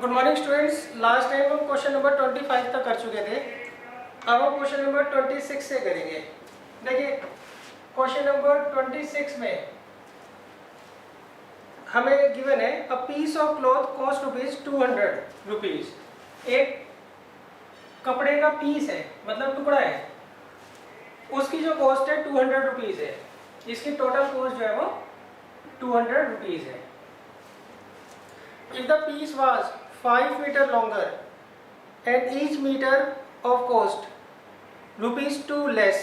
Good morning students. Last time हम question number 25 तक कर चुके थे। अब हम क्वेश्चन नंबर 26 से करेंगे। देखिए क्वेश्चन नंबर 26 में हमें गिवन है a piece of cloth cost ₹200। एक कपड़े का पीस है, मतलब टुकड़ा है, उसकी जो कॉस्ट है ₹200 है। इसकी टोटल कॉस्ट जो है वो ₹200 है। If the piece was 5 meter longer and each meter of cost ₹2 less,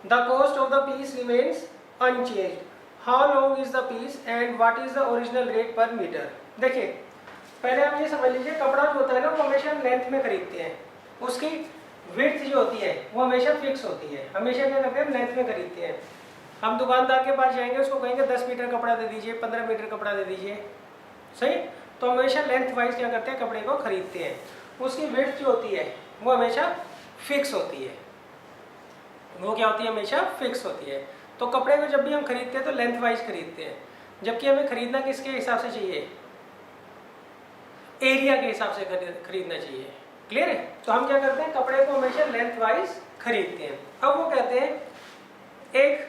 the cost of the piece remains unchanged. How long is the piece and what is the original rate per meter? देखिए पहले आप ये समझ लीजिए, कपड़ा जो होता है ना वो हमेशा लेंथ में खरीदते हैं। उसकी विड्थ जो होती है वो हमेशा फिक्स होती है। हमेशा क्या करते हैं, लेंथ में खरीदते हैं। हम दुकानदार के पास जाएंगे, उसको कहेंगे 10 मीटर कपड़ा दे दीजिए, 15 मीटर कपड़ा दे दीजिए, सही। तो हमेशा लेंथ वाइज क्या करते हैं, कपड़े को खरीदते हैं। उसकी विड्थ जो होती है वो हमेशा फिक्स होती है। वो क्या होती है, हमेशा फिक्स होती है। तो कपड़े को जब भी हम खरीदते हैं तो लेंथ वाइज खरीदते हैं, जबकि हमें खरीदना किसके हिसाब से चाहिए, एरिया के हिसाब से खरीदना चाहिए। क्लियर है। तो हम क्या करते हैं, कपड़े को हमेशा लेंथ वाइज खरीदते हैं। अब वो कहते हैं एक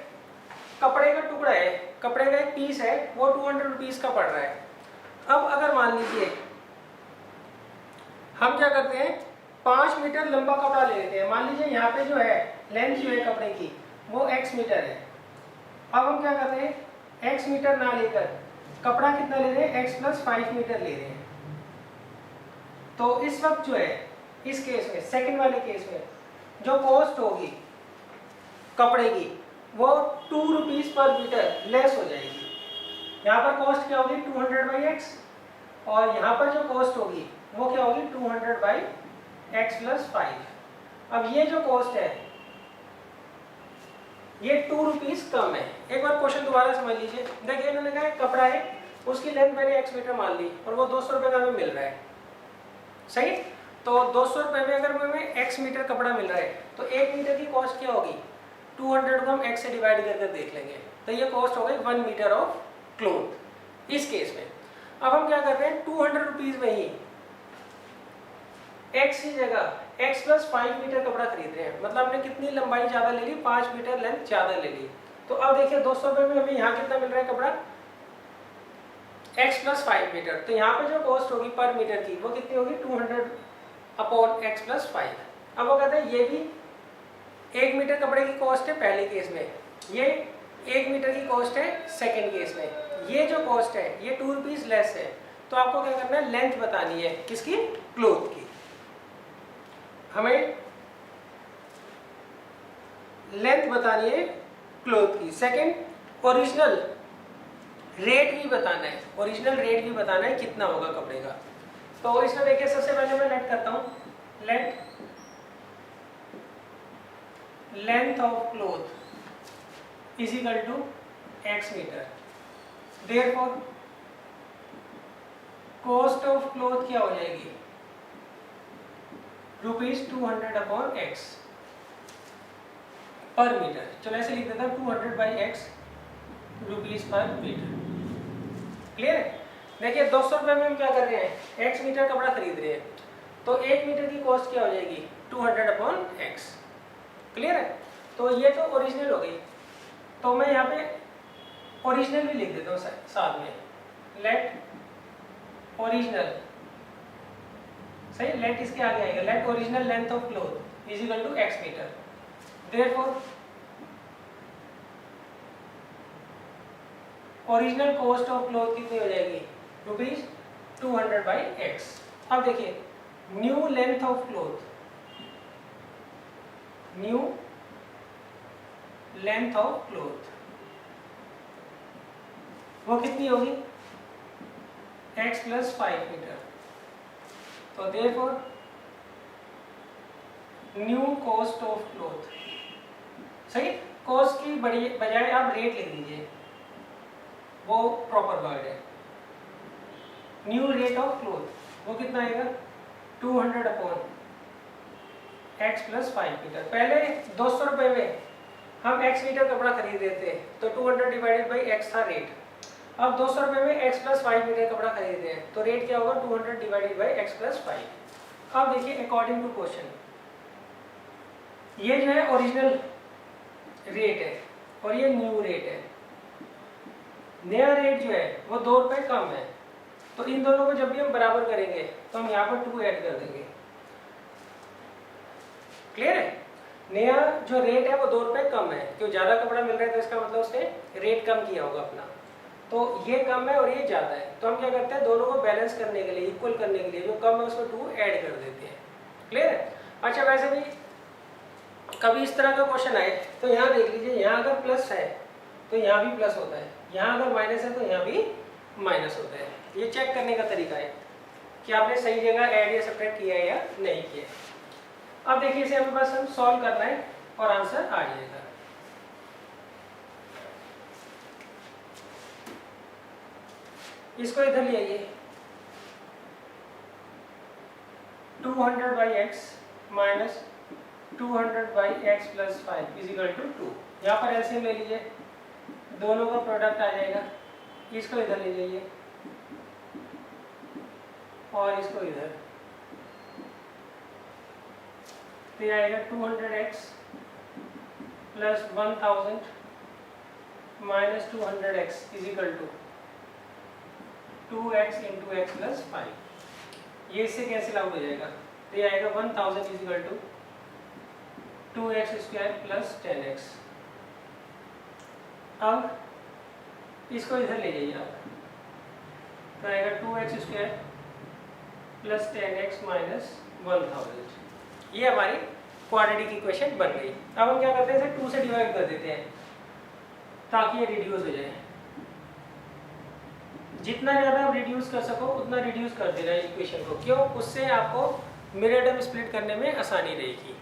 कपड़े का टुकड़ा है, कपड़े का एक पीस है, वो ₹200 का पड़ रहा है। अब अगर मान लीजिए हम क्या करते हैं, 5 मीटर लंबा कपड़ा ले लेते हैं। मान लीजिए यहाँ पे जो है लेंथ जो है कपड़े की वो x मीटर है। अब हम क्या कर रहे हैं, x मीटर ना लेकर कपड़ा कितना ले रहे हैं, x + 5 मीटर ले रहे हैं। तो इस वक्त जो है, इस केस में, सेकंड वाले केस में जो कॉस्ट होगी कपड़े की वो ₹2 पर मीटर लेस हो जाएगी। यहाँ पर कॉस्ट क्या होगी, 200/x, और यहाँ पर जो कॉस्ट होगी वो क्या होगी, 200/x + 5। अब ये जो कॉस्ट है ये ₹2 कम है। एक बार क्वेश्चन दोबारा समझ लीजिए। देखिए इन्होंने कहा कपड़ा है, उसकी लेंथ मैंने x मीटर मान ली और वो ₹200 का हमें मिल रहा है, सही। तो ₹200 में अगर हमें x मीटर कपड़ा मिल रहा है तो 1 मीटर की कॉस्ट क्या होगी, 200 को हम x से डिवाइड करके देख लेंगे, तो ये कॉस्ट हो गई 1 मीटर ऑफ क्लॉथ इस केस में। अब हम क्या कर रहे हैं, ₹200 में ही x की जगह x + 5 मीटर कपड़ा खरीद रहे हैं। मतलब हमने कितनी लंबाई ज्यादा ले ली, 5 मीटर लेंथ ज्यादा ले ली। तो अब देखिए ₹200 में हमें यहाँ कितना मिल रहा है कपड़ा, x + 5 मीटर। तो यहाँ पे जो कॉस्ट होगी पर मीटर की वो कितनी होगी, 200/x + 5। अब वो कहते हैं ये भी 1 मीटर कपड़े की कॉस्ट है पहले केस में, ये 1 मीटर की कॉस्ट है सेकेंड केस में। ये जो कॉस्ट है ये ₹2 लेस है। तो आपको क्या करना है, लेंथ बतानी है किसकी, क्लॉथ की। हमें लेंथ बतानी है क्लॉथ की। सेकंड ओरिजिनल रेट भी बताना है, ओरिजिनल रेट भी बताना है कितना होगा कपड़े का। तो इसमें देखिए सबसे पहले मैं लेट करता हूँ, length of cloth = x metre. Therefore cost of cloth क्या हो जाएगी, ₹200/x पर मीटर। चलो ऐसे लिख देता हूँ, 200/x ₹2 पर मीटर। क्लियर है। देखिए ₹200 में हम क्या कर रहे हैं, x मीटर कपड़ा खरीद रहे हैं, तो 1 मीटर की कॉस्ट क्या हो जाएगी, 200/x। क्लियर है। तो ये तो ओरिजिनल हो गई। तो मैं यहाँ पे ओरिजिनल भी लिख देता हूँ साथ में, लेट ओरिजिनल, सही। लेट इसके आगे आएगा, let original length of cloth = x metre. Therefore original cost of cloth कितनी हो जाएगी, ₹200/x। अब देखिए new length of cloth, new length of cloth वो कितनी होगी, x + 5 मीटर। तो therefore new cost of cloth, सही। कॉस्ट की बजाय आप रेट लिख दीजिए, वो प्रॉपर वर्ड है। न्यू रेट ऑफ क्लॉथ वो कितना आएगा, 200/x + 5 मीटर। पहले ₹200 में हम x मीटर कपड़ा खरीद रहे थे, तो 200 / x था रेट। अब 200 रुपये में x प्लस 5 मीटर कपड़ा खरीदते हैं तो रेट क्या होगा 200 डिवाइडेड बाई x प्लस 5। अब देखिए अकॉर्डिंग टू क्वेश्चन ये जो है ओरिजिनल रेट है और ये न्यू रेट है। नया रेट जो है वो 2 रुपये कम है, तो इन दोनों को जब भी हम बराबर करेंगे तो हम यहाँ पर 2 ऐड कर देंगे। क्लियर है? नया जो रेट है वो 2 रुपये कम है, क्यों ज़्यादा कपड़ा मिल रहा है तो इसका मतलब उसने रेट कम किया होगा अपना, तो ये कम है और ये ज़्यादा है, तो हम क्या करते हैं दोनों को बैलेंस करने के लिए, इक्वल करने के लिए जो कम है उसमें 2 ऐड कर देते हैं। क्लियर है? अच्छा, वैसे भी कभी इस तरह का क्वेश्चन आए तो यहाँ देख लीजिए, यहाँ अगर प्लस है तो यहाँ भी प्लस होता है, यहाँ अगर माइनस है तो यहाँ भी माइनस होता है। ये चेक करने का तरीका है कि आपने सही जगह ऐड या सब्ट्रैक्ट किया है या नहीं किया। अब देखिए इसे हमें बस हम सॉल्व करना है और आंसर आ जाएगा। इसको इधर ले आइए, 200 by X minus 200 by X plus 5 is equal to 2। यहाँ पर एलसीएम ले लीजिए, दोनों का प्रोडक्ट आ जाएगा। इसको इधर ले जाइए और इसको इधर, तो ये आएगा 200x plus 1000 minus 200x is equal to 2x into X plus 5। ये इससे कैंसिल आउट हो जाएगा, तो ये आएगा 1000 is equal to 2x square plus 10x। अब इसको इधर ले जाइए आप, तो आएगा 2x square plus 10x minus 1000। ये हमारी क्वाड्रेटिक इक्वेशन बन गई। अब हम क्या करते हैं, इसे 2 से डिवाइड कर देते हैं ताकि ये रिड्यूस हो जाए। जितना ज़्यादा आप रिड्यूस कर सको उतना रिड्यूस कर देना है इक्वेशन को, क्यों? उससे आपको मिरर टर्म स्प्लिट करने में आसानी रहेगी।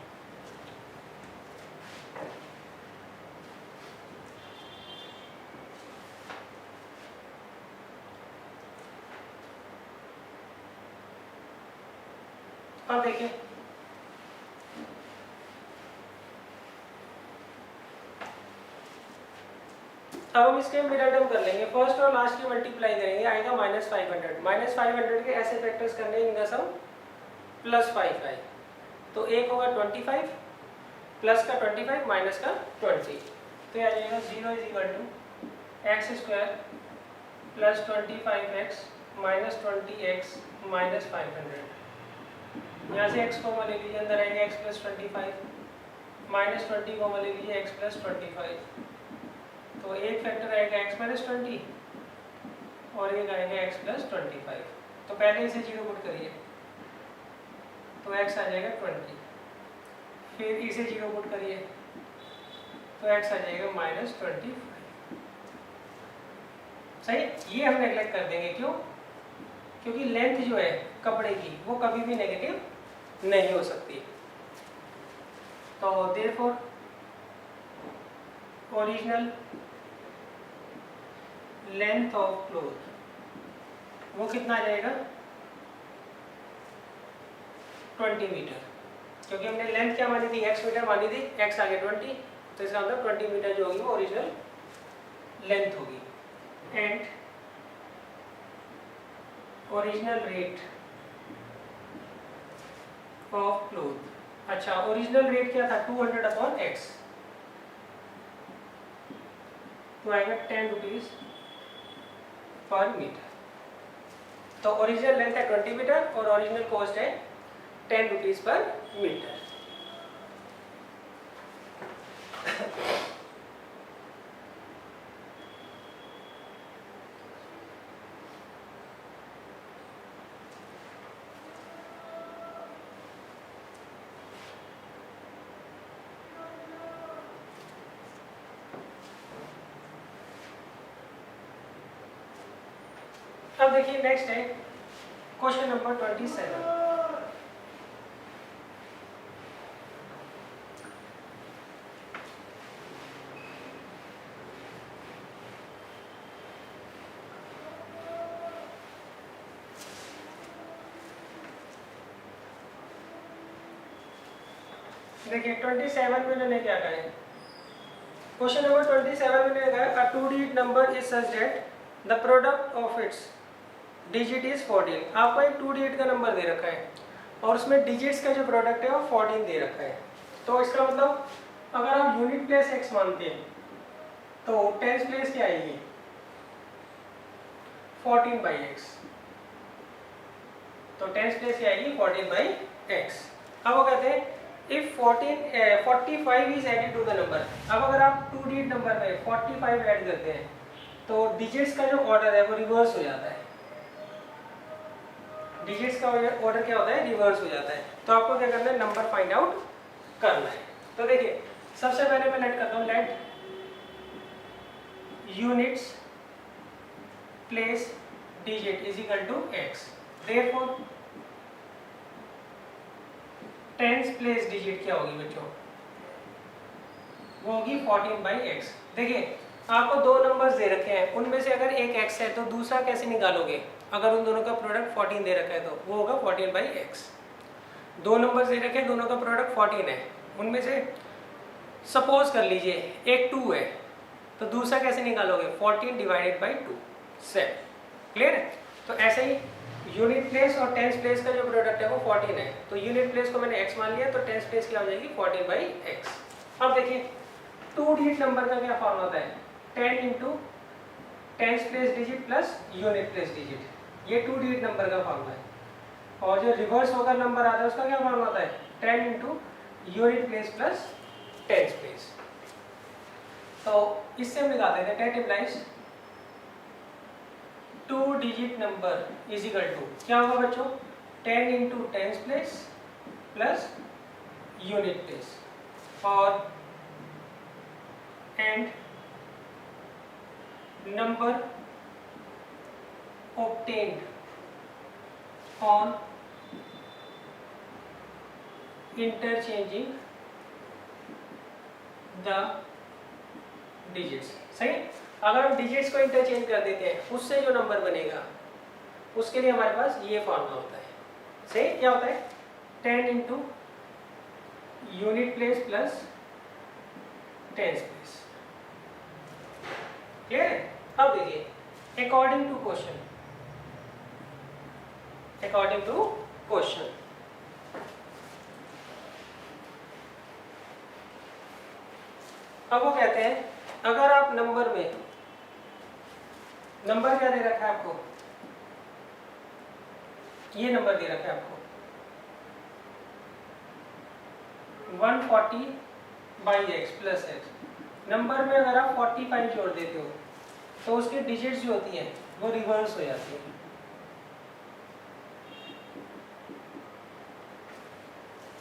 अब देखिए, अब हम इसके मिरर टर्म कर लेंगे। फर्स्ट और लास्ट की मल्टीप्लाई करेंगे, आएगा -500। -500 के ऐसे फैक्टर्स करने इनका सम +5 है, तो एक होगा 25 प्लस का 25 माइनस का 20, तो ये आ जाएगा 0 is equal to X square plus 25x minus 20x minus 500। यहाँ से x कॉमन ले लीजिए, अंदर आएगा x प्लस 25 माइनस 20 कॉमन ले लीजिए x प्लस 25, तो एक फैक्टर आएगा x माइनस 20 और एक आएगा x प्लस 25। तो पहले इसे 0 पुट करिए तो x आ जाएगा 20, फिर इसे 0 पुट करिए तो x आ जाएगा -25। सही, ये हम नेगलेक्ट कर देंगे, क्यों? क्योंकि लेंथ जो है कपड़े की वो कभी भी नेगेटिव नहीं हो सकती। तो therefore original length of cloth वो कितना आ जाएगा 20 मीटर, क्योंकि हमने लेंथ क्या मानी थी, x मीटर मानी थी, x आगे 20, तो इसका मतलब 20 मीटर जो होगी वो ओरिजिनल लेंथ होगी। And original rate of cloth, अच्छा ओरिजिनल रेट क्या था 200/x, तो आएगा 10 रुपीज पर मीटर। तो ओरिजिनल लेंथ है 20 मीटर और ओरिजिनल कॉस्ट है 10 रुपीज पर मीटर। अब देखिए नेक्स्ट है क्वेश्चन नंबर 27। देखिए 27 में इन्होंने क्या कहा है, क्वेश्चन नंबर 27 में कहा a 2-digit number is such that the product of its digit is 14। आपको एक 2 डिजिट का नंबर दे रखा है और उसमें डिजिट्स का जो प्रोडक्ट है वो 14 दे रखा है। तो इसका मतलब अगर आप यूनिट प्लेस x मानते हैं तो टेंस प्लेस क्या आएगी 14/x। तो टेंस प्लेस क्या आएगी 14/x। अब वो कहते हैं if 45 is added to the number. अब अगर आप 2 डिजिट नंबर में 45 ऐड करते हैं तो डिजिट्स का जो ऑर्डर है वो रिवर्स हो जाता है। डिजिट्स का ऑर्डर क्या होता है रिवर्स हो जाता है। तो आपको क्या करना है नंबर फाइंड आउट करना है। तो देखिए सबसे पहले मैं लेट करता हूँ let units place digit is equal to x। Therefore tens place digit क्या होगी बच्चों वो होगी 14/x। देखिए आपको दो नंबर्स दे रखे हैं उनमें से अगर एक x है तो दूसरा कैसे निकालोगे। अगर उन दोनों का प्रोडक्ट 14 दे रखा है तो वो होगा 14/x। दो नंबर्स दे रखे हैं दोनों का प्रोडक्ट 14 है उनमें से सपोज कर लीजिए एक 2 है तो दूसरा कैसे निकालोगे 14 डिवाइडेड बाई 2 7। क्लियर है। तो ऐसे ही यूनिट प्लेस और टेंस प्लेस का जो प्रोडक्ट है वो 14 है तो यूनिट प्लेस को मैंने x मान लिया तो टेंस प्लेस क्या हो जाएगी 14/x। अब देखिए 2 डिजिट नंबर का क्या फॉर्म होता है 10 into tens place digit plus unit place digit. ये 2 डिजिट नंबर का फॉर्म है। और जो रिवर्स होकर नंबर आता है उसका क्या फॉर्म होता है 10 into unit place plus tens place. तो इससे हम निकाल देते हैं that implies 2 digit number is equal to क्या होगा बच्चों 10 into tens place plus unit place और and number obtained on interchanging the digits। सही है। अगर हम डिजिट्स को इंटरचेंज कर देते हैं उससे जो नंबर बनेगा उसके लिए हमारे पास ये फॉर्मूला होता है। सही क्या होता है 10 into unit place plus tens place. Clear है। अब देखिए अकॉर्डिंग टू क्वेश्चन अब वो कहते हैं अगर आप नंबर में नंबर क्या दे रखा है आपको ये नंबर दे रखा है आपको 140/x प्लस x। नंबर में अगर आप 45 जोड़ देते हो तो उसकी डिजिट्स जो होती हैं वो रिवर्स हो जाती है।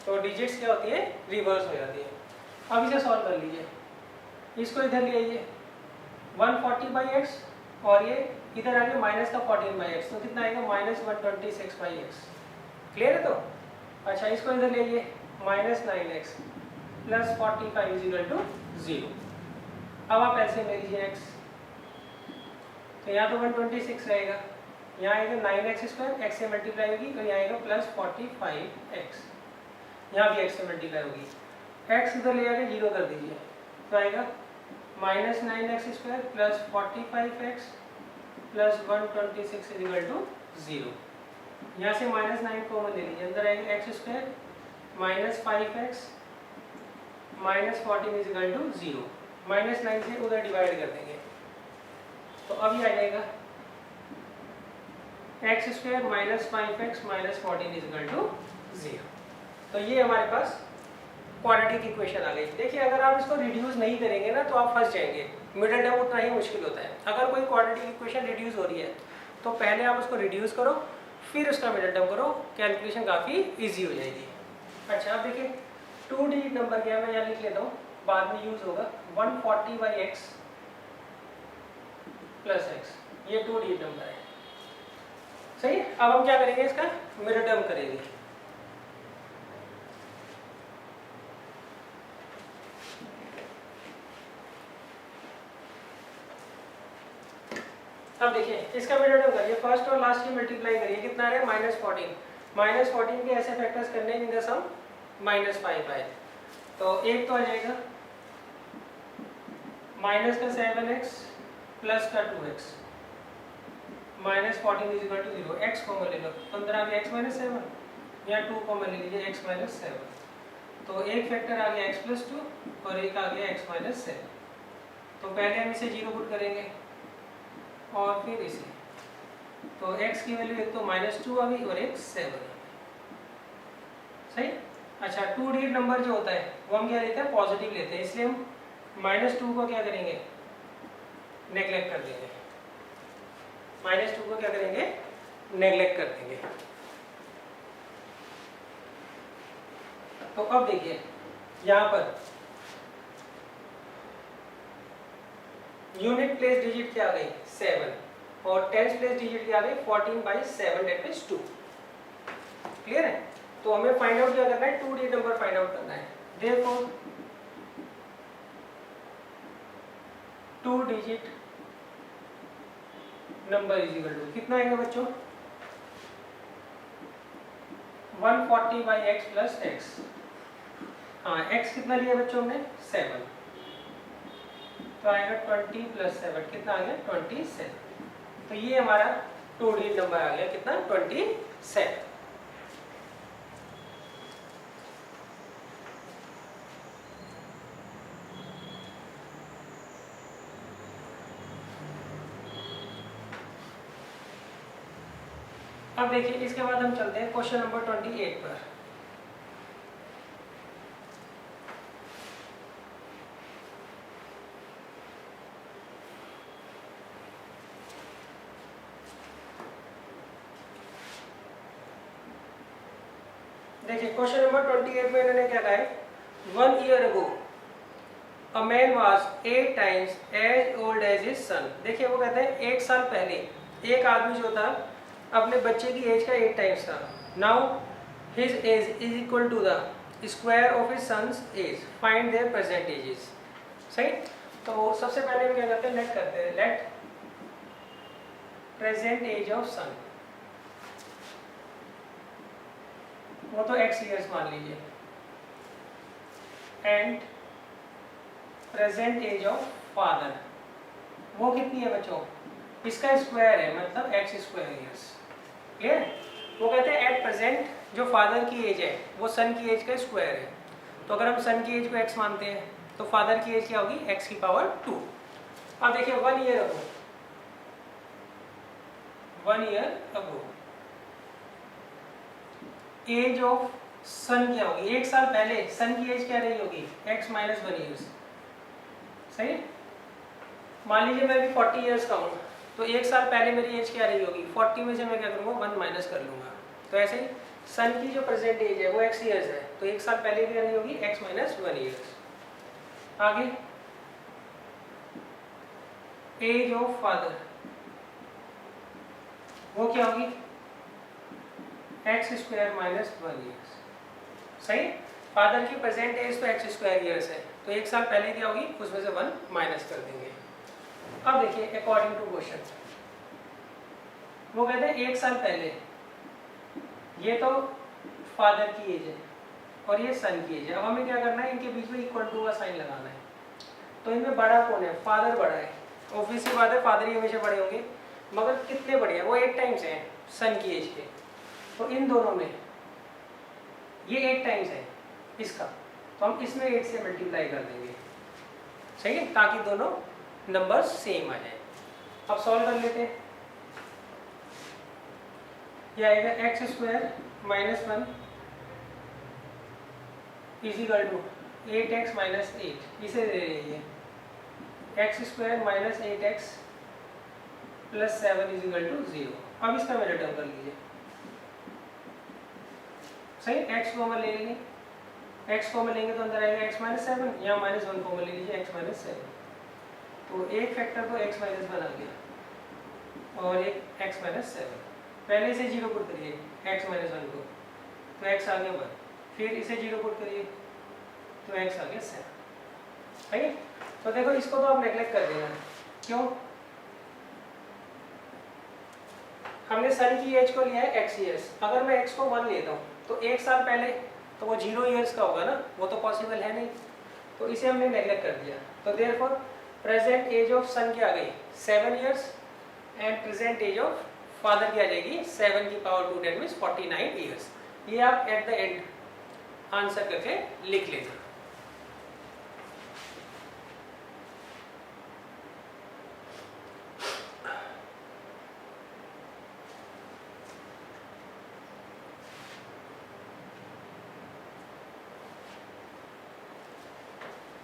तो डिजिट्स क्या होती है रिवर्स हो जाती है। अब इसे सॉल्व कर लीजिए इसको इधर ले आइए 140/x और ये इधर आगे माइनस का 14/x तो कितना आएगा -126/x। क्लियर है। तो अच्छा इसको इधर ले आइए -9x plus 45 is equal to 0। अब आप ऐसे ले लीजिए x तो यहाँ तो 126 रहेगा यहाँ आएगा 9x² x से मल्टीप्लाई होगी तो यहाँ आएगा प्लस 45x। यहाँ भी x से मल्टीप्लाई होगी x इधर ले आकर 0 कर दीजिए तो आएगा -9x² plus 45x plus 126 is equal to 0। यहाँ से -9 कॉमन ले लीजिए अंदर आएगा x² -5x -14 is equal to 0। -9 से उधर डिवाइड कर देंगे तो अभी आ जाएगा x² -5x -14 is equal to 0। तो ये हमारे पास क्वाड्रेटिक इक्वेशन आ गई। देखिए अगर आप इसको रिड्यूस नहीं करेंगे ना तो आप फंस जाएंगे। मिडिल टर्म उतना ही मुश्किल होता है। अगर कोई क्वाड्रेटिक इक्वेशन रिड्यूस हो रही है तो पहले आप उसको रिड्यूस करो फिर उसका मिडिल टर्म करो कैलकुलेशन काफ़ी ईजी हो जाएगी। अच्छा अब देखिए 2 डिजिट नंबर क्या मैं यहाँ लिख लेता हूँ बाद में यूज होगा 140/x प्लस x। ये 2 डिजिट नंबर है। सही। अब हम क्या करेंगे इसका मिडिल टर्म करेंगे। अब देखिए इसका मिडिल टर्म करिए फर्स्ट और लास्ट की मल्टीप्लाई करिए कितना है -14। -14 के ऐसे फैक्टर्स करने जिनका सम -5 आए तो एक तो आ जाएगा -7x प्लस का 2x minus 14 is equal to 0, X common ले लो तो अंदर आ गया एक्स माइनस 7 या 2 कॉमन ले लीजिए एक्स माइनस 7, तो एक फैक्टर आ गया एक्स प्लस 2 और एक आ गया एक्स माइनस 7। तो पहले हम इसे 0 पुट करेंगे और फिर इसे, तो x की वैल्यू एक तो -2 आ गई और एक 7 आ गई, सही। अच्छा, 2 डिजिट नंबर जो होता है वो हम क्या लेते हैं, पॉजिटिव लेते हैं, इसलिए हम -2 को क्या करेंगे, नेग्लेक्ट कर देंगे, -2 को क्या करेंगे, नेग्लेक्ट कर देंगे। तो अब देखिए यहाँ पर यूनिट प्लेस डिजिट क्या आ गई 7 और टेंथ प्लेस डिजिट क्या आ गई 14/7 दैट मींस 2। क्लियर है? तो हमें फाइंड आउट क्या करना है, 2 डिजिट नंबर फाइंड आउट करना है। Therefore 2 digit number is equal to कितना आएगा बच्चों, 140/x प्लस x। हाँ, x कितना लिया बच्चों हमने 7, तो आएगा 20 प्लस 7 कितना आ गया 27। तो ये हमारा 2 डिजिट नंबर आ गया कितना 27। अब देखिए इसके बाद हम चलते हैं क्वेश्चन नंबर 28 पर। देखिए क्वेश्चन नंबर 28 में इन्होंने क्या कहा है, 1 year ago a man was 8 times as old as his son। देखिए वो कहते हैं 1 साल पहले एक आदमी जो था अपने बच्चे की एज का 8 टाइम्स था। Now his age is equal to the square of his son's age, find their present ages. सही। तो सबसे पहले हम क्या करते हैं, लेट करते हैं, let present age of son, वो तो x ईयर्स मान लीजिए, and present age of father वो कितनी है बच्चों, इसका स्क्वायर है मतलब x स्क्वायर ईयर्स। क्लियर? वो कहते हैं एट प्रेजेंट जो फादर की एज है वो सन की एज का स्क्वायर है। तो अगर हम सन की एज को x मानते हैं तो फादर की एज क्या होगी x की पावर 2। अब देखिए 1 year ago, 1 year ago age of son क्या होगी, 1 साल पहले सन की एज क्या रही होगी x माइनस 1 ईयर्स। सही। मान लीजिए मैं भी 40 ईयर्स का हूँ तो 1 साल पहले मेरी एज क्या रही होगी, 40 में से मैं क्या करूँगा 1 माइनस कर लूँगा। तो ऐसे ही सन की जो प्रेजेंट एज है वो x ईयर्स है, तो 1 साल पहले क्या रही होगी x माइनस 1 ईयर्स। आगे एज ऑफ फादर वो क्या होगी x स्क्वायर माइनस 1 ईयर्स। सही। फादर की प्रेजेंट एज तो x स्क्वायर ईयर्स है, तो 1 साल पहले क्या होगी उसमें से 1 माइनस कर देंगे। अब देखिए अकॉर्डिंग टू क्वेश्चन वो कहते हैं 1 साल पहले ये तो फादर की एज है और ये सन की एज है। अब हमें क्या करना है, इनके बीच में इक्वल टू का साइन लगाना है। तो इनमें बड़ा कौन है, फादर बड़ा है, ऑब्वियसली बात है फादर ही हमेशा बड़े होंगे, मगर कितने बड़े हैं, वो 8 टाइम्स हैं सन की एज के। तो इन दोनों में ये 8 टाइम्स है इसका, तो हम इसमें 8 से मल्टीप्लाई कर देंगे। सही है, ताकि दोनों नंबर सेम आ जाए। अब सॉल्व कर लेते हैं। यह आएगा X square minus 1 is equal to 8x minus 8, इसे दे रही है X square minus 8x plus 7 is equal to 0। अब इसका मेरा टर्म कर लीजिए। सही। x कॉमन ले लेंगे, x कॉमन लेंगे तो अंदर आएगा x माइनस 7, यहाँ माइनस 1 कॉमन ले लीजिए x माइनस 7। तो एक फैक्टर तो x माइनस 1 आ गया और एक x माइनस 7। पहले इसे 0 पुट करिए x माइनस 1 को, तो x आ गया 1, फिर इसे 0 पुट करिए तो x आ गया 7। ठीक है। तो देखो इसको तो आप नेग्लेक्ट कर देना, क्यों, हमने सन की एज को लिया है x ईयर्स। अगर मैं x को 1 लेता हूँ तो 1 साल पहले तो वो 0 ईयर्स का होगा ना, वो तो पॉसिबल है नहीं, तो इसे हमने नेग्लेक्ट कर दिया। तो therefore present age of son क्या आ गई 7 years and present age of father की आ जाएगी 7 की पावर 2 दैट मीन्स 49 ईयर्स। ये आप एट द एंड आंसर करके लिख लेना।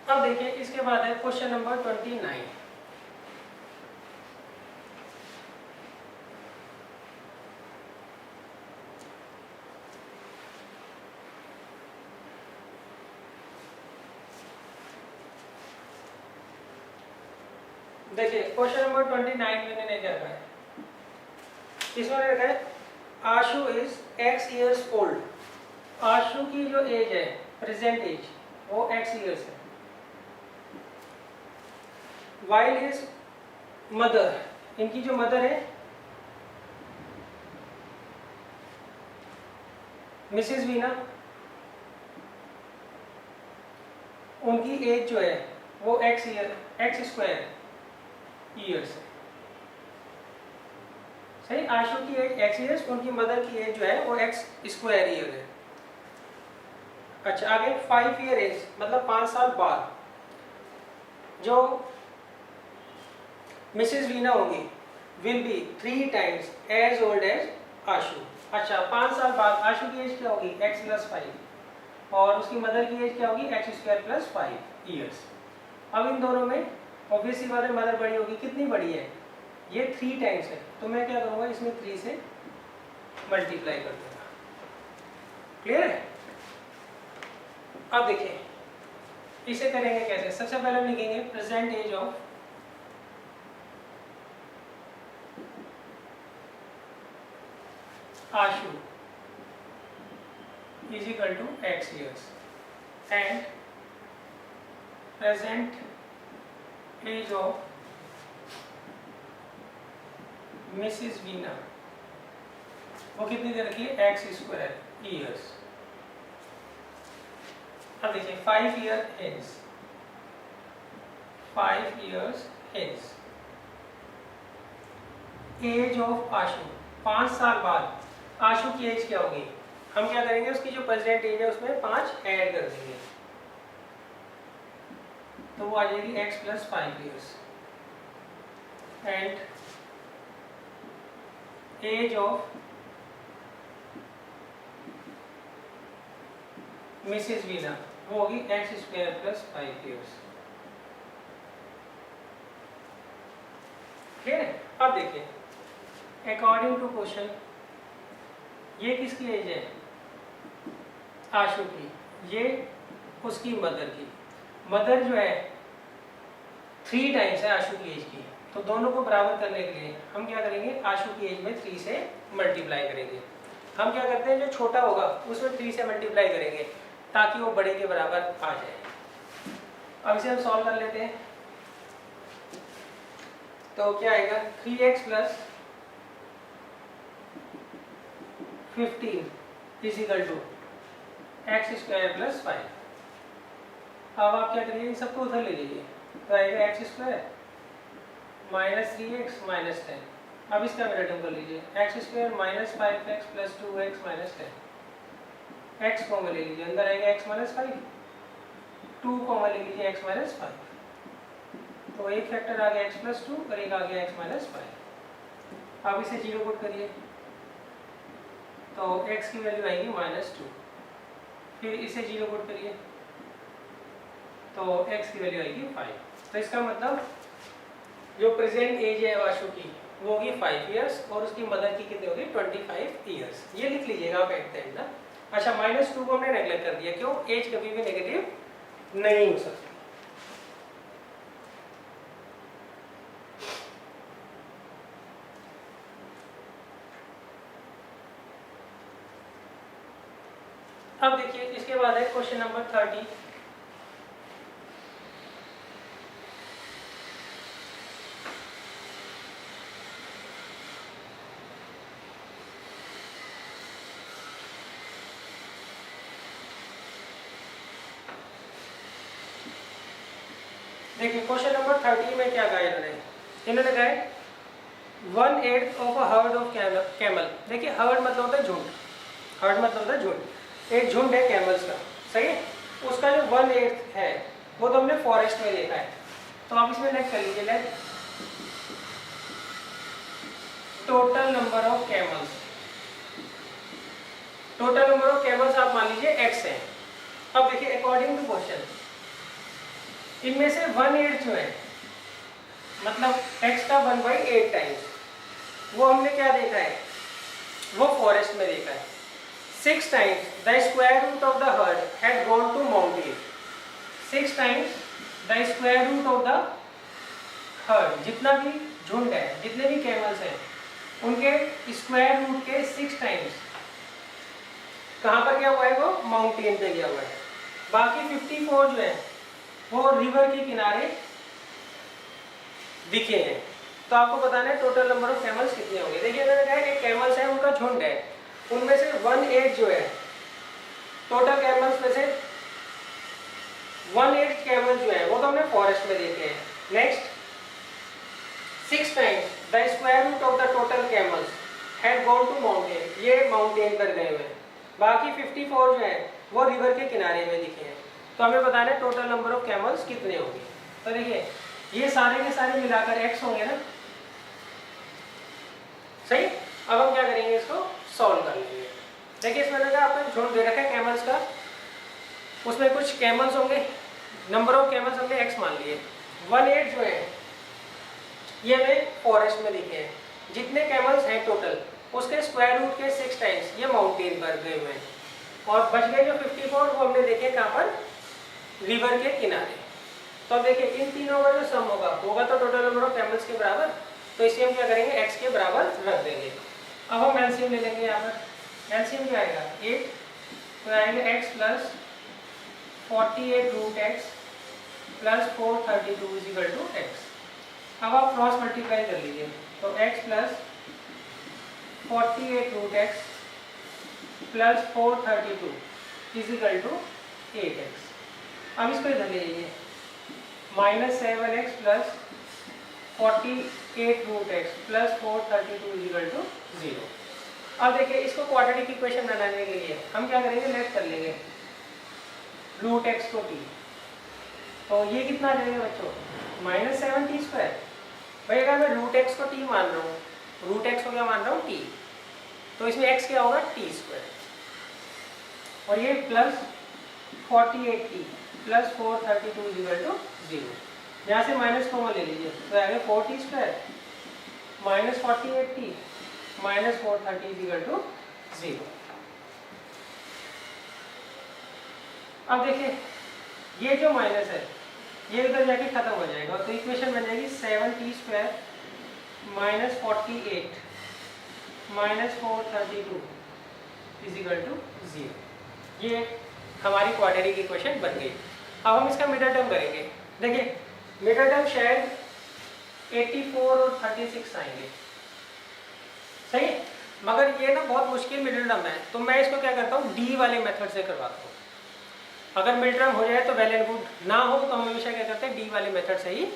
अब देखिए इसके बाद है क्वेश्चन नंबर 29। देखिए क्वेश्चन नंबर 29 मैंने नहीं रखा है, इसमें रखा है आशु इज x ईयर्स ओल्ड। आशु की जो एज है प्रेजेंट एज वो x ईयर्स है, वाइल हिज मदर, इनकी जो मदर है मिसेस वीना, उनकी एज जो है वो x स्क्वायर ईयर्स है। सही, आशु की एज x ईयर्स, उनकी मदर की एज जो है वो x स्क्वायर ईयर है। अच्छा आगे 5 ईयर एज मतलब 5 साल बाद जो मिसेस वीना होंगी will be 3 times as old as Ashu. अच्छा 5 साल बाद आशु की एज क्या होगी x + 5 और उसकी मदर की एज क्या होगी x² + 5 ईयर्स। अब इन दोनों में ऑब्वियसली बात है मदर बड़ी होगी, कितनी बड़ी है ये 3 टाइम्स है, तो मैं क्या करूँगा इसमें 3 से मल्टीप्लाई कर दूंगा। क्लियर है? अब देखिए इसे करेंगे कैसे। सबसे पहले हम लिखेंगे present age of Ashu is equal to x years and present age of Mrs Veena वो कितनी दे रखी है x² ईयर्स। अब देखिए 5 year hence, 5 years hence age of Ashu, 5 साल बाद आशु की एज क्या होगी, हम क्या करेंगे उसकी जो प्रेजेंट एज है उसमें 5 ऐड कर देंगे तो वो आ जाएगी x + 5 years and age of Mrs Veena वो होगी x² + 5 ईयर्स। ठीक है? अब देखिए अकॉर्डिंग टू क्वेश्चन ये किसकी एज है आशु की, ये उसकी मदर की। मदर जो है 3 टाइम्स है आशु की एज की, तो दोनों को बराबर करने के लिए हम क्या करेंगे आशु की एज में 3 से मल्टीप्लाई करेंगे। हम क्या करते हैं जो छोटा होगा उसमें 3 से मल्टीप्लाई करेंगे ताकि वो बड़े के बराबर आ जाए। अब इसे हम सॉल्व कर लेते हैं तो क्या आएगा 3x + 15 is equal to x² + 5। अब आप क्या करिए इन सबको उधर ले लीजिए तो आएगा x² - 3x - 10। अब इसका मिनटम कर लीजिए x² - 5x + 2x - 10, x common ले लीजिए अंदर आएगा x - 5, 2 कॉमन ले लीजिए x - 5, तो एक फैक्टर आ गया x + 2 और एक आ गया x - 5। अब इसे 0 पुट करिए तो x की वैल्यू आएगी -2, फिर इसे 0 पुट करिए तो x की वैल्यू आएगी 5। तो इसका मतलब जो प्रेजेंट एज है आशु की वो होगी 5 ईयर्स और उसकी मदर की कितनी होगी 25 ईयर्स। ये लिख लीजिएगा आप एट द एंड ना। अच्छा -2 को हमने नेगलेक्ट कर दिया, क्यों? एज कभी भी नेगेटिव नहीं हो सकती। अब देखिए इसके बाद है क्वेश्चन नंबर 30। देखिए क्वेश्चन नंबर 30 में क्या कहा इन्होंने कहा है 1/8 of a herd of camel. देखिए हर्ड मतलब होता है झुंड, हर्ड मतलब होता है झुंड। एक झुंड है कैमल्स का, सही है। उसका जो 1/8 है वो तो हमने फॉरेस्ट में देखा है। तो आप इसमें लेट कर लीजिए, let total number of camels. Total number of camels आप मान लीजिए x है। अब देखिए अकॉर्डिंग टू क्वेश्चन, इनमें से 1/8 जो है मतलब x का 1/8 टाइम्स, वो हमने क्या देखा है, वो फॉरेस्ट में देखा है। 6 times the square root of the herd had gone to mountain. 6 times the square root of the herd, जितना भी झुंड है, जितने भी कैमल्स हैं, उनके स्क्वायर रूट के 6 टाइम्स कहाँ पर गया हुआ है, वो माउंटेन पे गया हुआ है। बाकी 54 जो है वो रिवर के किनारे दिखे हैं। तो आपको बताना है टोटल नंबर ऑफ कैमल्स कितने होंगे। देखिए मैंने कहा कि कैमल्स हैं, उनका झुंड है, उनमें से 1/8 जो है टोटल कैमल्स में से 1/8 कैमल जो है वो तो हमने फॉरेस्ट में देखे हैं। Next 6 times the square root of the total camels had gone to mountain, ये माउंटेन पर गए हुए हैं। बाकी 54 जो है वो रिवर के किनारे में दिखे हैं। तो हमें बताना है टोटल नंबर ऑफ कैमल्स कितने होंगे। तो देखिए ये सारे के सारे मिलाकर x होंगे ना, सही। अब हम क्या करेंगे, इसको सॉल्व कर लेंगे। देखिए इसमें लगा आपने झुंड दे रखा है कैमल्स का, उसमें कुछ कैमल्स होंगे, नंबर ऑफ कैमल्स हमने x मान लिए। 1/8 जो है ये हमें फॉरेस्ट में दिखे हैं। जितने कैमल्स हैं टोटल उसके स्क्वायर रूट के 6 टाइम्स ये माउंटेन पर गए हुए हैं। और बच गए जो 54 वो हमने देखे कहाँ पर, रिवर के किनारे। तो अब देखिए इन तीनों का जो सम होगा तो टोटल नंबर ऑफ कैमल्स के बराबर। तो इसे हम क्या करेंगे, x के बराबर रख देंगे। अब हम एलसीएम ले लेंगे। यहाँ पर एलसीएम क्या आएगा 8, तो आएगा x plus 48 root x plus 432 is equal to x। अब आप क्रॉस मल्टीप्लाई कर लीजिए, तो x plus 48 root x plus 432 is equal to 8x। अब इसको इधर ले लीजिए, -7x plus 48 root x plus 432 is equal to 0। अब देखिए इसको क्वाड्रेटिक इक्वेशन बनाने के लिए हम क्या करेंगे, लेट कर लेंगे रूट x को t। तो ये कितना आ जाएगा बच्चों, -7t²। भाई अगर मैं रूट x को t मान रहा हूँ, रूट x को क्या मान रहा हूँ t, तो इसमें x क्या होगा t²। और ये plus 48t plus 432 is equal to 0। यहाँ से माइनस कॉमन ले लीजिए, तो आएगा 4t² minus 48t minus 430 is equal to 0। अब देखिए ये जो माइनस है ये उधर जाके खत्म हो जाएगा, तो इक्वेशन बन जाएगी 7t² minus 48 minus 432 is equal to 0। ये हमारी क्वाड्रेटिक इक्वेशन बन गई। अब हम इसका मिडल टर्म करेंगे। देखिए मिडल टर्म शायद 84 और 36 आएंगे, सही है। मगर ये ना बहुत मुश्किल मिडल टर्म है, तो मैं इसको क्या करता हूँ डी वाले मेथड से करवाता हूँ। अगर मिड टर्म हो जाए तो वेल एंड गुड, ना हो तो हम हमेशा क्या करते हैं डी वाले मेथड से ही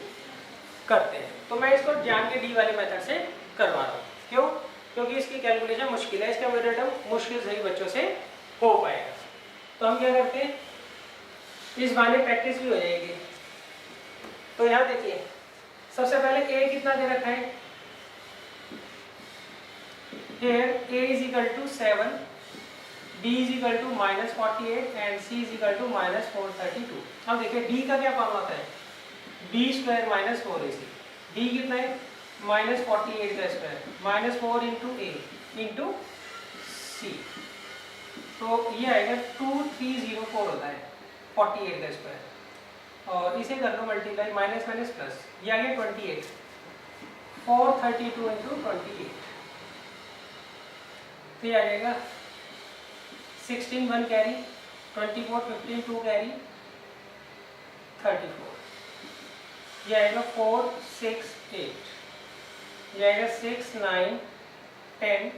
करते हैं। तो मैं इसको जान के डी वाले मेथड से करवा रहा हूँ। क्यों? क्योंकि इसकी कैलकुलेशन मुश्किल है, इसका मिडल टर्म मुश्किल से ही बच्चों से हो पाएगा। तो हम क्या करते हैं, इस बहाने प्रैक्टिस भी हो जाएगी। तो यहाँ देखिए सबसे पहले a कितना दे रखा है, here a is equal to 7, b is equal to -48 and c is equal to -432। अब देखिए d का क्या फॉर्मूला होता है, b² माइनस 4ac। d कितना है -48 का square -4 into a into c, तो ये आएगा 2304 होता है 48 का स्क्वायर। और इसे कर लो मल्टीप्लाई, माइनस माइनस प्लस, ये आ गया 28, 432 इंटू 28, तो ये आ जाएगा 16 1 कैरी, 24 15 2 कैरी 34, ये आएगा 4 6 8, ये आएगा 6 9 10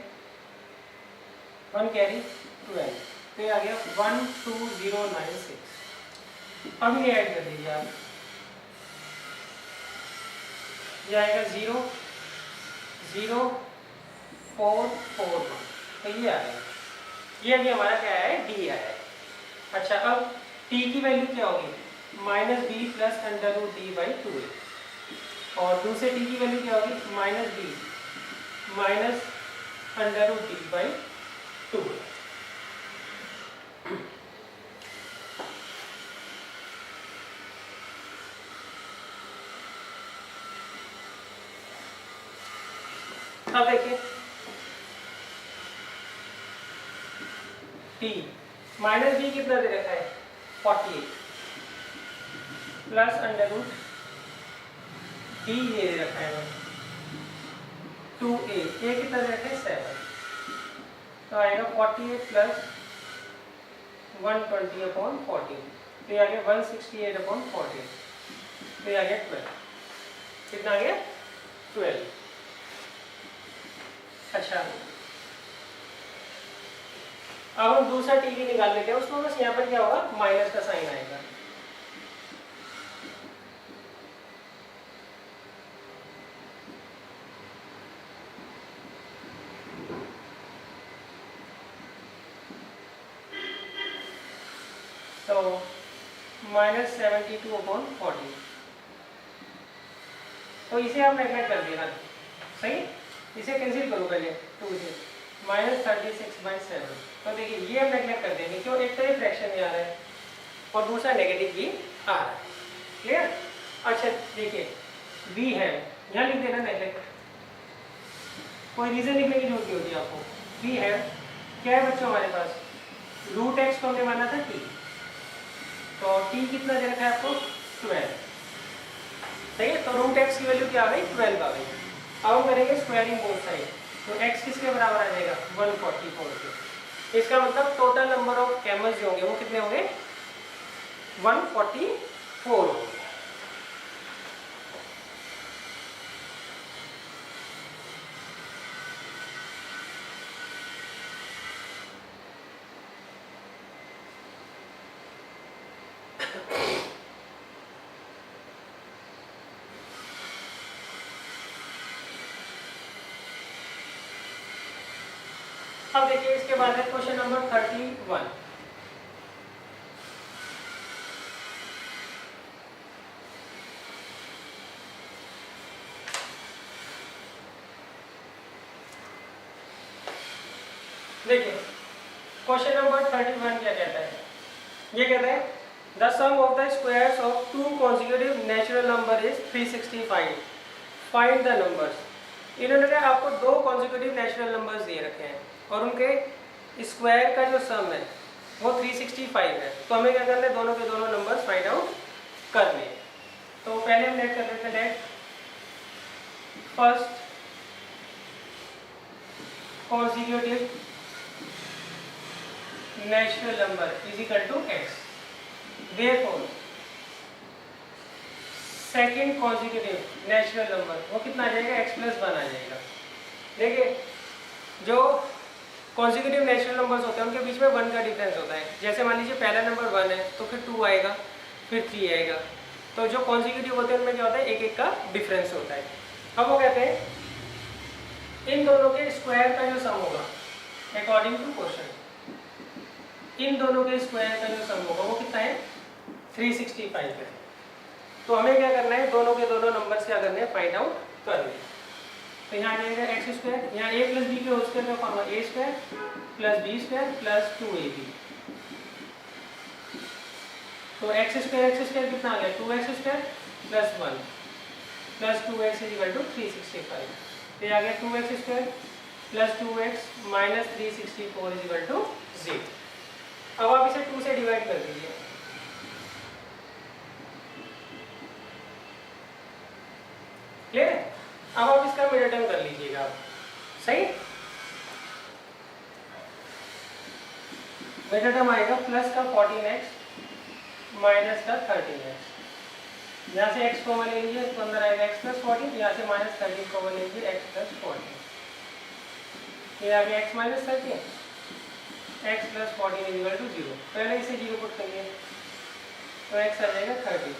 1 कैरी 12, तो ये आ गया 12096। अब ये ऐड कर दीजिए आप, ये आएगा 0 0.441, तो ये आएगा। ये अभी हमारा क्या है, डी आया है। अच्छा, अब टी की वैल्यू क्या होगी, -b plus under root D by 2a, और दूसरे टी की वैल्यू क्या होगी, -b minus under root D by 2a। अब देखिए टी माइनस बी कितना दे रखा है, 48 प्लस अंडर रूट डी ये दे रखा है 2a, ए कितना दे रखा है 7, तो आएगा 48 प्लस 120/14, तो ये आ गया 168/14, तो ये आ गया 12, कितना आ गया 12। अच्छा, अब हम दूसरा टी भी निकाल लेते हैं, उसमें बस यहाँ पर क्या होगा, माइनस का साइन आएगा। तो -72/14, तो इसे आप नेगलेक्ट कर देना, सही, इसे कैंसिल करो पहले 2 से, -36/7, तो देखिए ये हम नेगलेक्ट कर देंगे, क्यों, एक तो ये फ्रैक्शन में आ रहा है और दूसरा नेगेटिव भी आ रहा है, क्लियर। अच्छा देखिए v है, यहाँ लिख देना नेगलेक्ट, कोई रीजन लिखने की जरूरत नहीं होती आपको। v है, क्या है बच्चों हमारे पास, √x को हमने माना था t, तो t कितना दे रखा है आपको, 12, सही है, तो √x की वैल्यू क्या आ गई, 12 आ गई। अब हम करेंगे स्क्वायरिंग बोथ साइड, तो x किसके बराबर आ जाएगा, 144 के। इसका मतलब टोटल नंबर ऑफ कैमल्स जो होंगे वो कितने होंगे, 144 होंगे। अब देखिए इसके बाद है क्वेश्चन नंबर 31। देखिए क्वेश्चन नंबर 31 क्या कहता है, ये कहता है the sum of the squares of 2 consecutive natural number is 365, find the numbers. इन्होंने आपको 2 consecutive नेचुरल नंबर्स दिए रखे हैं और उनके स्क्वायर का जो सम है वो 365 है, तो हमें क्या करना है, दोनों के दोनों नंबर्स फाइंड आउट करने हैं। तो पहले हम लेट कर देते हैं, let first consecutive natural number is equal to x, therefore second consecutive natural number वो कितना आ जाएगा, x + 1 आ जाएगा। देखिए जो consecutive natural numbers होते हैं उनके बीच में 1 का डिफरेंस होता है, जैसे मान लीजिए पहला नंबर 1 है तो फिर 2 आएगा, फिर 3 आएगा, तो जो consecutive होते हैं उनमें क्या होता है, एक एक का डिफरेंस होता है। अब वो कहते हैं इन दोनों के स्क्वायर का जो सम होगा अकॉर्डिंग टू क्वेश्चन, इन दोनों के स्क्वायर का जो सम होगा वो कितना है, 365 है। तो हमें क्या करना है, दोनों के दोनों नंबर्स क्या करने हैं, फाइंड आउट करने हैं। तो यहाँ आ जाएगा x², यहाँ a + b के होल स्क्वायर का फॉर्मूला a² + b² + 2ab, तो x² कितना आ गया, 2x² + 1 + 2x = 365, तो ये आ गया 2x² + 2x - 364 = 0। अब आप इसे 2 से डिवाइड कर दीजिए, क्लियर है। अब आप इसका मिडल टर्म कर लीजिएगा आप, सही, मिडल टर्म आएगा प्लस का 14x माइनस का 13x, यहाँ से x कॉमन ले लीजिए तो अंदर आएगा x + 14, यहाँ से -13 कॉमन ले लीजिए x + 14, ये आ गया x - 13, x + 14 = 0। पहले इसे 0 पुट करिए तो x आ जाएगा 30,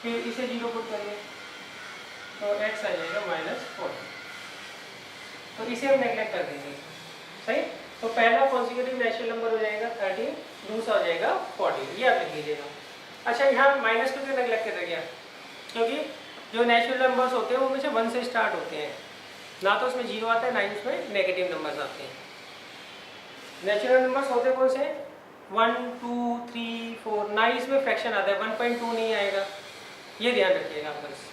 फिर इसे 0 पुट करिए तो x आ जाएगा -14। तो इसे हम नेगलेक्ट कर देंगे। सही, तो पहला कॉन्सिक्यूटिव नेचुरल नंबर हो जाएगा 13, दूसरा हो जाएगा 14, ये आप लिख लीजिएगा। अच्छा, यहाँ माइनस को क्यों नेगलेक्ट कर गया? क्योंकि जो नेचुरल नंबर्स होते हैं उनमें से 1 से स्टार्ट होते हैं, ना तो उसमें 0 आता है ना ही उसमें नेगेटिव नंबर्स आते हैं। नेचुरल नंबर्स होते कौन से? 1, 2, 3, 4, ना ही इसमें फ्रैक्शन आता है, 1.2 नहीं आएगा, ये ध्यान रखिएगा आप बस।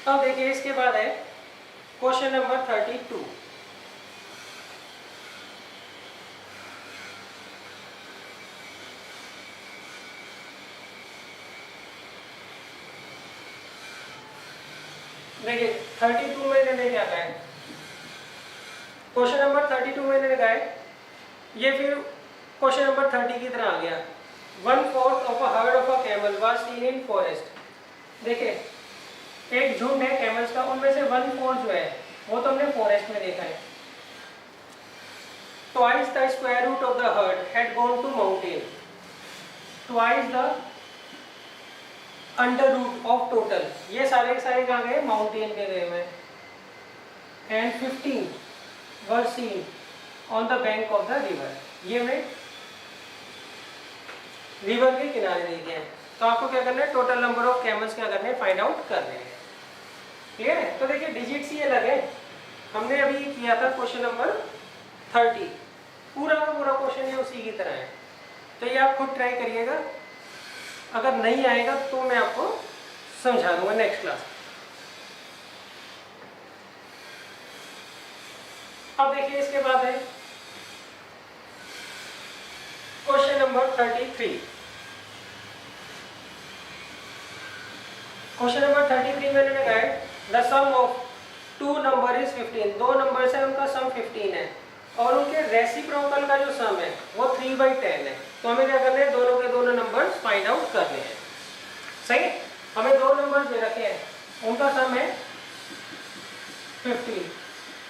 अब देखिए इसके बाद है क्वेश्चन नंबर 32। देखिए 32 में मैंने क्या कहा है, क्वेश्चन नंबर 32 मैंने लिखा है, ये फिर क्वेश्चन नंबर 30 की तरह आ गया। 1/4 of a herd of a camel was seen in forest. देखिए एक झुंड है कैमल्स का, उनमें से 1/4 जो है वो तो हमने फॉरेस्ट में देखा है। Twice the square root of the herd had gone to mountain, twice the under root of total, ये सारे के सारे कहाँ गए? माउंटेन के गए में। And 15 were seen on the bank of the river, ये हमें रिवर के किनारे देखे हैं। तो आपको क्या करना है? टोटल नंबर ऑफ कैमल्स क्या करने हैं? फाइंड आउट करने हैं। क्लियर है? तो देखिए डिजिट्स ये अलग है, हमने अभी किया था क्वेश्चन नंबर 30, पूरा का पूरा क्वेश्चन ये उसी की तरह है। तो ये आप खुद ट्राई करिएगा, अगर नहीं आएगा तो मैं आपको समझा दूंगा नेक्स्ट क्लास। अब देखिए इसके बाद है क्वेश्चन नंबर 33। क्वेश्चन नंबर 33 मैंने लिखा है the sum of two number is 15, दो नंबर से उनका सम 15 है और उनके रेसिप्रोकल का जो सम है वो 3/10 है। तो हमें क्या करना है? दोनों के दोनों नंबर्स फाइंड आउट करने हैं। सही, हमें दो नंबर्स दे रखे हैं, उनका सम है 15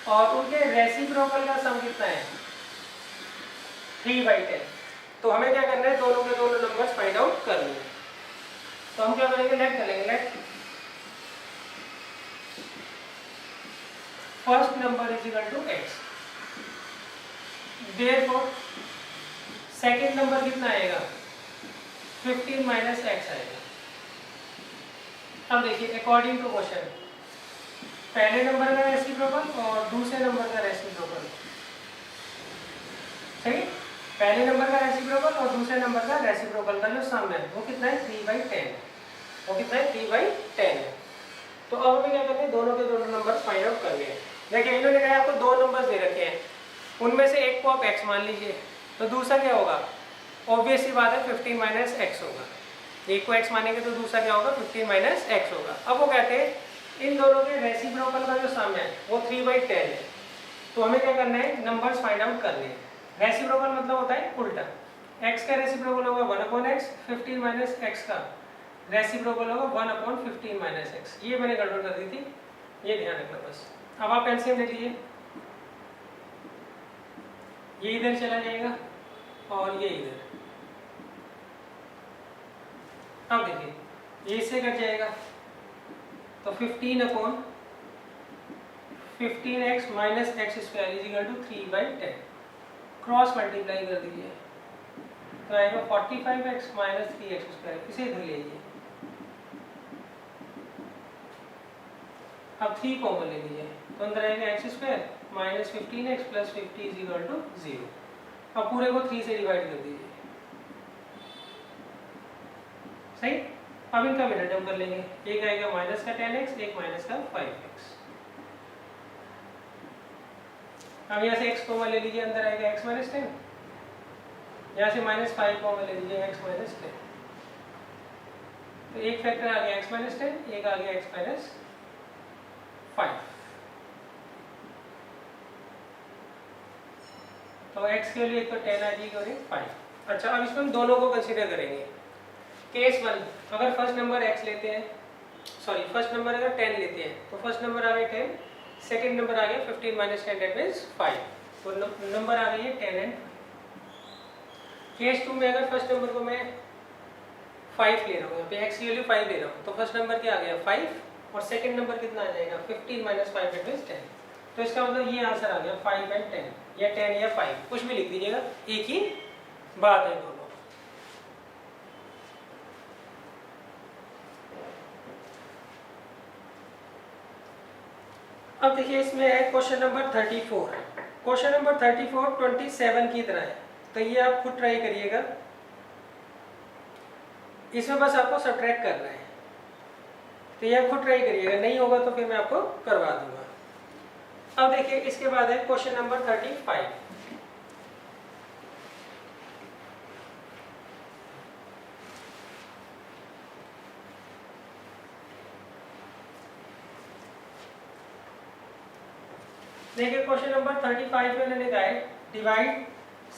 और उनके रेसिप्रोकल का सम कितना है? 3/10। तो हमें क्या करना है? दोनों के दोनों नंबर्स फाइंड आउट करने हैं। तो हम क्या करेंगे? लेट करेंगे, let first number is equal to x, therefore second number कितना आएगा? 15 माइनस x आएगा। अब देखिए अकॉर्डिंग टू क्वेश्चन, पहले नंबर का रेसिप्रोकल और दूसरे नंबर का रेसिप्रोकल। सही, पहले नंबर का रेसिप्रोकल और दूसरे नंबर का रेसिप्रोकल का जो सम है वो कितना है? 3/10। वो कितना है? 3/10 है। तो अब हमें क्या करना है? दोनों के दोनों नंबर फाइंड आउट करने हैं। देखिए इन्होंने कहा आपको दो नंबर्स दे रखे हैं, उनमें से एक को आप x मान लीजिए, तो दूसरा क्या होगा? ऑब्वियस सी बात है 15 माइनस x होगा। एक को x मानेंगे तो दूसरा क्या होगा? 15 माइनस x होगा। अब वो कहते हैं इन दोनों के रेसिप्रोकल का जो सम है वो 3/10 है। तो हमें क्या करना है? नंबर्स फाइंड आउट करने हैं। रेसिप्रोकल मतलब होता है उल्टा, x का रेसिप्रोकल होगा 1/x, 15 माइनस x का रेसिप्रोकल होगा 1/15 माइनस x। ये मैंने गड़बड़ कर दी थी, ये ध्यान रखना बस। अब आप एलसीएम ले लीजिए, ये इधर चला जाएगा और ये इधर। अब देखिए ये इससे कट जाएगा तो 15/15x minus x square is equal to 3/10, cross multiply कर दीजिए तो आएगा 45x माइनस 3x स्क्वायर। इसे इधर ले लीजिए, अब 3 कॉमन ले लीजिए तो अंदर आएगा x square minus 15x plus 50 is equal to 0। अब पूरे को 3 से डिवाइड कर दीजिए। सही, अब इनका मिनट टर्म कर लेंगे, एक आएगा माइनस का 10x, एक माइनस का 5x। अब यहाँ से x कॉमन ले लीजिए, अंदर आएगा x माइनस 10, यहाँ से माइनस 5 कॉमन ले लीजिए, x माइनस 10। तो एक फैक्टर आ गया x माइनस 10, एक आ गया x माइनस 5। तो x के लिए तो 10 आ जाएगी और 5। अच्छा, अब इसमें हम दोनों को कंसीडर करेंगे। केस 1, अगर फर्स्ट नंबर x लेते हैं, सॉरी फर्स्ट नंबर अगर 10 लेते हैं तो फर्स्ट नंबर आ गया 10, सेकंड नंबर आ गया 15 माइनस 10 दैट मींस 5। तो नंबर आ गई है 10 एंड 5। केस 2 में अगर फर्स्ट नंबर को मैं 5 ले रहा हूँ, यहाँ पे x की वैल्यू 5 ले रहा हूँ, तो फर्स्ट नंबर क्या आ गया 5 और सेकंड नंबर कितना आ जाएगा 15 माइनस 5 इट मींस 10। तो इसका मतलब ये आंसर आ गया 5 एंड 10 या 10 या 5, कुछ भी लिख दीजिएगा, एक ही बात है दोनों। अब देखिए इसमें है क्वेश्चन नंबर 34। क्वेश्चन नंबर 34 27 की तरह है, तो ये आप खुद ट्राई करिएगा। इसमें बस आपको सब्ट्रैक्ट करना है, तो ये आप खुद ट्राई करिएगा, नहीं होगा तो फिर मैं आपको करवा दूंगा। अब देखिए इसके बाद है क्वेश्चन नंबर 35। देखिए क्वेश्चन नंबर 35 में मैंने कहा है डिवाइड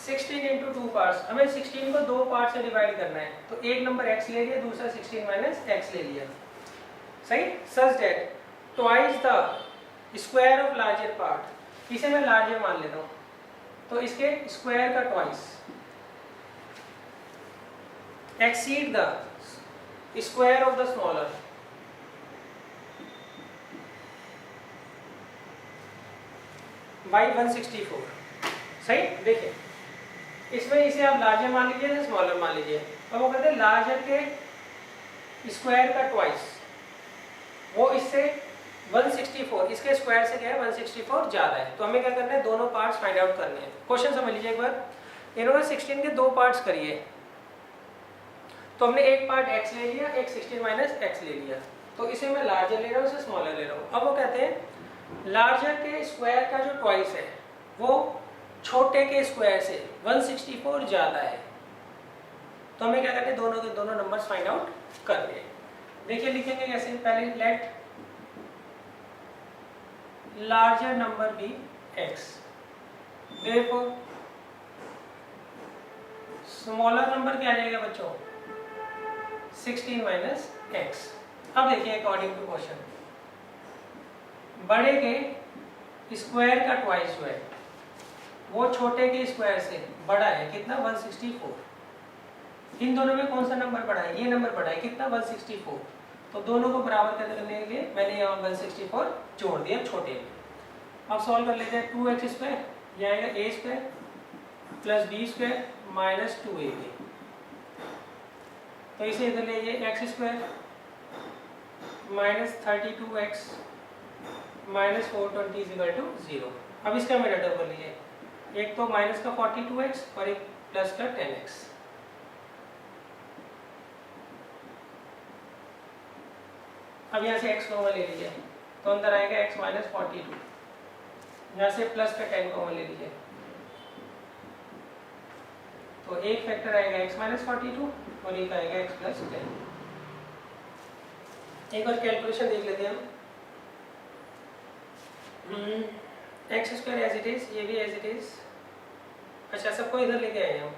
16 इंटू 2 पार्ट्स। हमें 16 को 2 पार्ट से डिवाइड करना है, तो एक नंबर x ले लिया, दूसरा 16 माइनस x ले लिया, सही। Such that twice the square of larger part, इसे मैं लार्जर मान लेता हूँ, तो इसके स्क्वायर का twice exceed the square of the smaller, by 164, सही। देखिए इसमें इसे आप लार्जर मान लीजिए या स्मॉलर मान लीजिए। अब वो कहते हैं लार्जर के स्क्वायर का ट्वाइस, वो इससे 164, इसके स्क्वायर से क्या है 164 ज़्यादा है, तो हमें क्या करना है दोनों पार्ट्स फाइंड आउट करने हैं। क्वेश्चन समझ लीजिए एक बार, इन्होंने 16 के 2 पार्ट्स करिए, तो हमने एक पार्ट x ले लिया, एक 16 माइनस x ले लिया, तो इसे मैं लार्जर ले रहा हूँ, इसे स्मॉलर ले रहा हूँ। अब वो कहते हैं लार्जर के स्क्वायर का जो ट्वाइस है वो छोटे के स्क्वायर से 164 ज़्यादा है, तो हमें क्या करना है दोनों के दोनों नंबर्स फाइंड आउट करने हैं। देखिए लिखेंगे कैसे, पहले let larger number be x, therefore smaller number क्या आ जाएगा बच्चों 16 माइनस x। अब देखिए अकॉर्डिंग टू क्वेश्चन, बड़े के स्क्वायर का ट्वाइस जो है वो छोटे के स्क्वायर से बड़ा है, कितना 164। इन दोनों में कौन सा नंबर बड़ा है, ये नंबर बड़ा है, कितना 164। तो दोनों को बराबर करने के लिए मैंने यहाँ 164 जोड़ दिया छोटे में। अब सॉल्व कर लेते हैं, 2x स्क्वायर, यह आएगा a square plus b square minus 2ab, तो इसे इधर ले जाइए x square minus 32x minus 420 equal to 0। अब इसका मेथड कर लीजिए, एक तो माइनस का 42x और एक प्लस का 10x। अब यहाँ से x कॉमन ले लीजिए, तो अंदर आएगा x माइनस 42, यहाँ से प्लस का 10 कॉमन ले लीजिए, तो एक फैक्टर आएगा x माइनस 42 और एक आएगा x प्लस 10। एक बार कैलकुलेशन देख लेते हैं हम। X square as it is, ये भी एज इट इज। अच्छा सबको इधर लेके आए हम,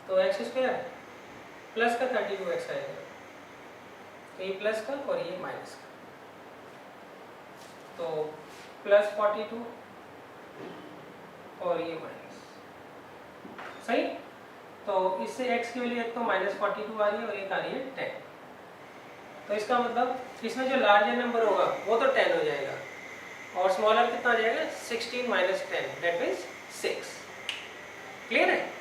तो एक्स स्क्वायर प्लस का 32x आएगा, तो ये प्लस का और ये माइनस का, तो प्लस 42 और ये माइनस, सही। तो इससे x की वैल्यू एक तो माइनस 42 आ रही है और एक आ रही है 10, तो इसका मतलब इसमें जो लार्जर नंबर होगा वो तो 10 हो जाएगा और स्मॉलर कितना आ जाएगा 16 माइनस 10 दैट मीन्स 6। क्लियर है।